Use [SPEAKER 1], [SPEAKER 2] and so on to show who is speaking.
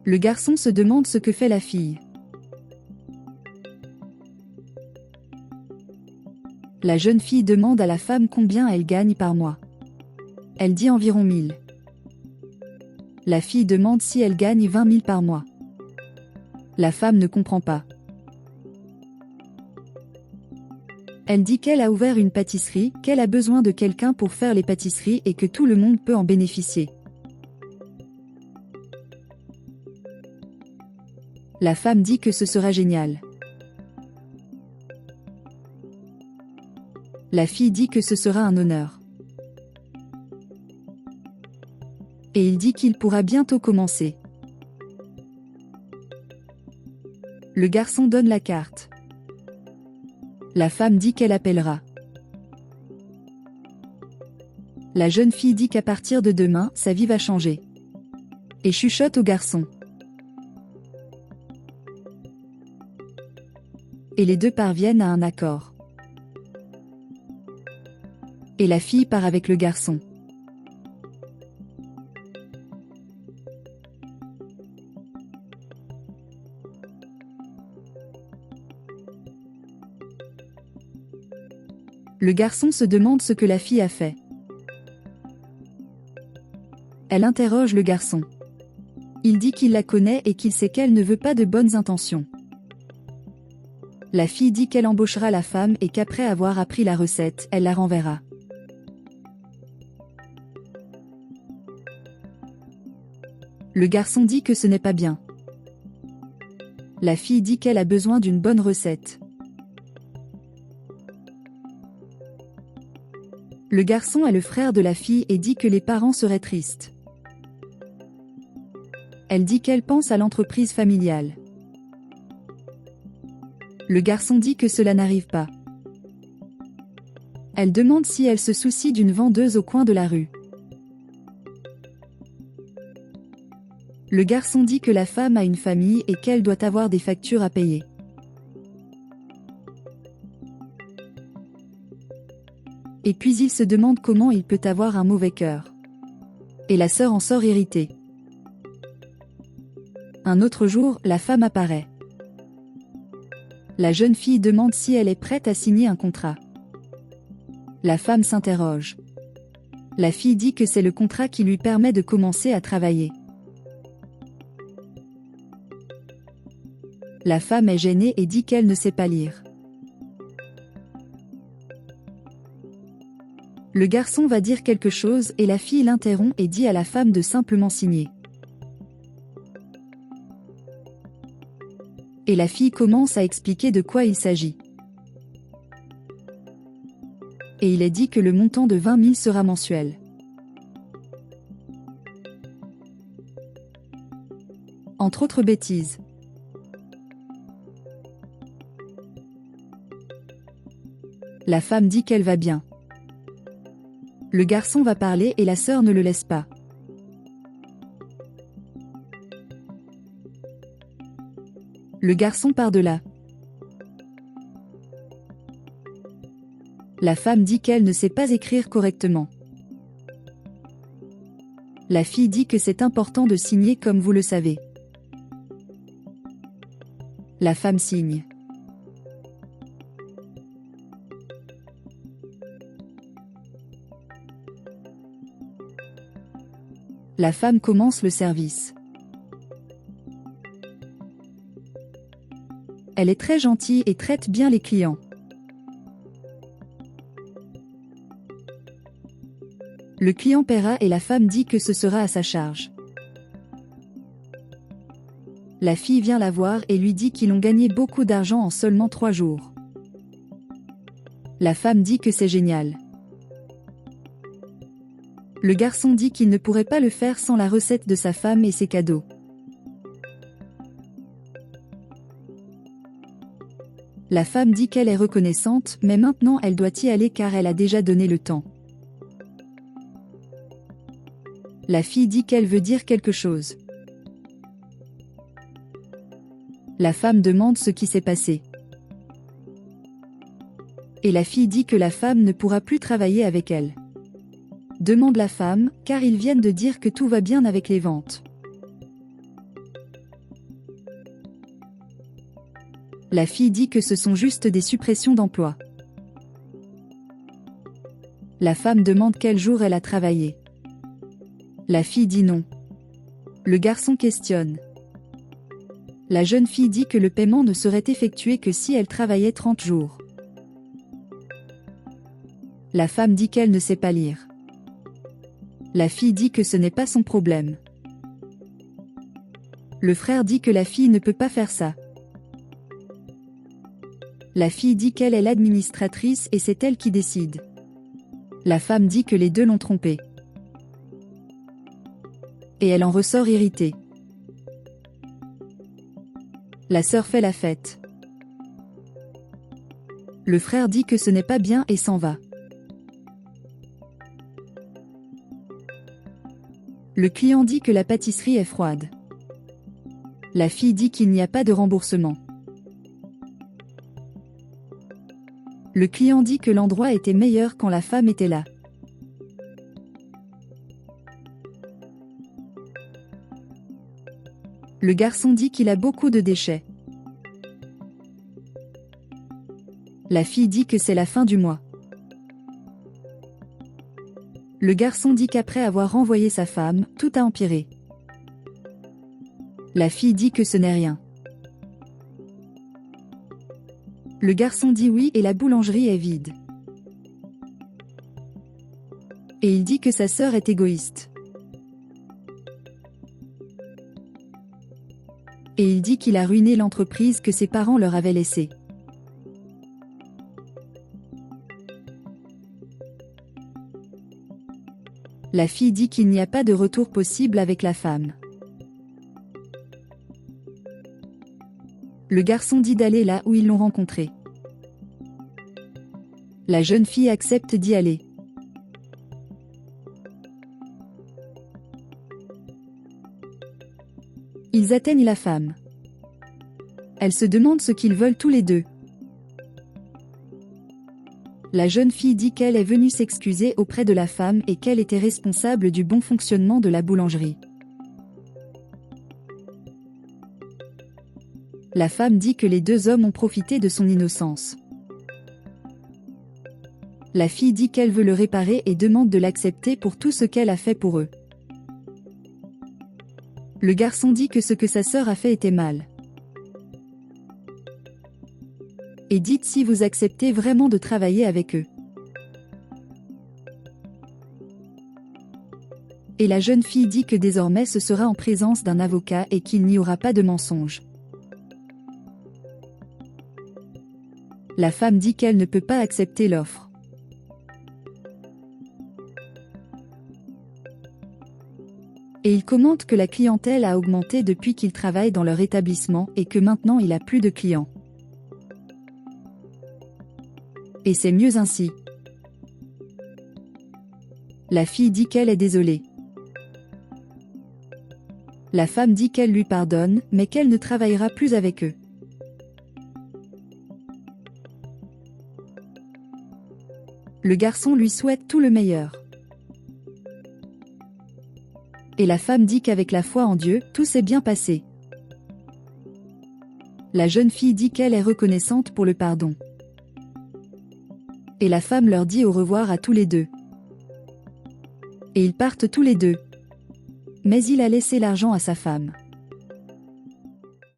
[SPEAKER 1] Le garçon se demande ce que fait la fille. La jeune fille demande à la femme combien elle gagne par mois. Elle dit environ 1000. La fille demande si elle gagne 20 000 par mois. La femme ne comprend pas. Elle dit qu'elle a ouvert une pâtisserie, qu'elle a besoin de quelqu'un pour faire les pâtisseries et que tout le monde peut en bénéficier. La femme dit que ce sera génial. La fille dit que ce sera un honneur. Et il dit qu'il pourra bientôt commencer. Le garçon donne la carte. La femme dit qu'elle appellera. La jeune fille dit qu'à partir de demain, sa vie va changer. Et chuchote au garçon. Et les deux parviennent à un accord. Et la fille part avec le garçon. Le garçon se demande ce que la fille a fait. Elle interroge le garçon. Il dit qu'il la connaît et qu'il sait qu'elle ne veut pas de bonnes intentions. La fille dit qu'elle embauchera la femme et qu'après avoir appris la recette, elle la renverra. Le garçon dit que ce n'est pas bien. La fille dit qu'elle a besoin d'une bonne recette. Le garçon est le frère de la fille et dit que les parents seraient tristes. Elle dit qu'elle pense à l'entreprise familiale. Le garçon dit que cela n'arrive pas. Elle demande si elle se soucie d'une vendeuse au coin de la rue. Le garçon dit que la femme a une famille et qu'elle doit avoir des factures à payer. Et puis il se demande comment il peut avoir un mauvais cœur. Et la sœur en sort irritée. Un autre jour, la femme apparaît. La jeune fille demande si elle est prête à signer un contrat. La femme s'interroge. La fille dit que c'est le contrat qui lui permet de commencer à travailler. La femme est gênée et dit qu'elle ne sait pas lire. Le garçon va dire quelque chose et la fille l'interrompt et dit à la femme de simplement signer. Et la fille commence à expliquer de quoi il s'agit. Et il est dit que le montant de 20 000 sera mensuel. Entre autres bêtises. La femme dit qu'elle va bien. Le garçon va parler et la sœur ne le laisse pas. Le garçon part de là. La femme dit qu'elle ne sait pas écrire correctement. La fille dit que c'est important de signer comme vous le savez. La femme signe. La femme commence le service. Elle est très gentille et traite bien les clients. Le client paiera et la femme dit que ce sera à sa charge. La fille vient la voir et lui dit qu'ils ont gagné beaucoup d'argent en seulement 3 jours. La femme dit que c'est génial. Le garçon dit qu'il ne pourrait pas le faire sans la recette de sa femme et ses cadeaux. La femme dit qu'elle est reconnaissante, mais maintenant elle doit y aller car elle a déjà donné le temps. La fille dit qu'elle veut dire quelque chose. La femme demande ce qui s'est passé. Et la fille dit que la femme ne pourra plus travailler avec elle. Demande la femme, car ils viennent de dire que tout va bien avec les ventes. La fille dit que ce sont juste des suppressions d'emplois. La femme demande quel jour elle a travaillé. La fille dit non. Le garçon questionne. La jeune fille dit que le paiement ne serait effectué que si elle travaillait 30 jours. La femme dit qu'elle ne sait pas lire. La fille dit que ce n'est pas son problème. Le frère dit que la fille ne peut pas faire ça. La fille dit qu'elle est l'administratrice et c'est elle qui décide. La femme dit que les deux l'ont trompée. Et elle en ressort irritée. La sœur fait la fête. Le frère dit que ce n'est pas bien et s'en va. Le client dit que la pâtisserie est froide. La fille dit qu'il n'y a pas de remboursement. Le client dit que l'endroit était meilleur quand la femme était là. Le garçon dit qu'il a beaucoup de déchets. La fille dit que c'est la fin du mois. Le garçon dit qu'après avoir renvoyé sa femme, tout a empiré. La fille dit que ce n'est rien. Le garçon dit oui et la boulangerie est vide. Et il dit que sa sœur est égoïste. Et il dit qu'il a ruiné l'entreprise que ses parents leur avaient laissée. La fille dit qu'il n'y a pas de retour possible avec la femme. Le garçon dit d'aller là où ils l'ont rencontré. La jeune fille accepte d'y aller. Ils atteignent la femme. Elle se demande ce qu'ils veulent tous les deux. La jeune fille dit qu'elle est venue s'excuser auprès de la femme et qu'elle était responsable du bon fonctionnement de la boulangerie. La femme dit que les deux hommes ont profité de son innocence. La fille dit qu'elle veut le réparer et demande de l'accepter pour tout ce qu'elle a fait pour eux. Le garçon dit que ce que sa sœur a fait était mal. Et dites si vous acceptez vraiment de travailler avec eux. Et la jeune fille dit que désormais ce sera en présence d'un avocat et qu'il n'y aura pas de mensonge. La femme dit qu'elle ne peut pas accepter l'offre. Et il commente que la clientèle a augmenté depuis qu'il travaille dans leur établissement et que maintenant il a plus de clients. Et c'est mieux ainsi. La fille dit qu'elle est désolée. La femme dit qu'elle lui pardonne, mais qu'elle ne travaillera plus avec eux. Le garçon lui souhaite tout le meilleur. Et la femme dit qu'avec la foi en Dieu, tout s'est bien passé. La jeune fille dit qu'elle est reconnaissante pour le pardon. Et la femme leur dit au revoir à tous les deux. Et ils partent tous les deux. Mais il a laissé l'argent à sa femme.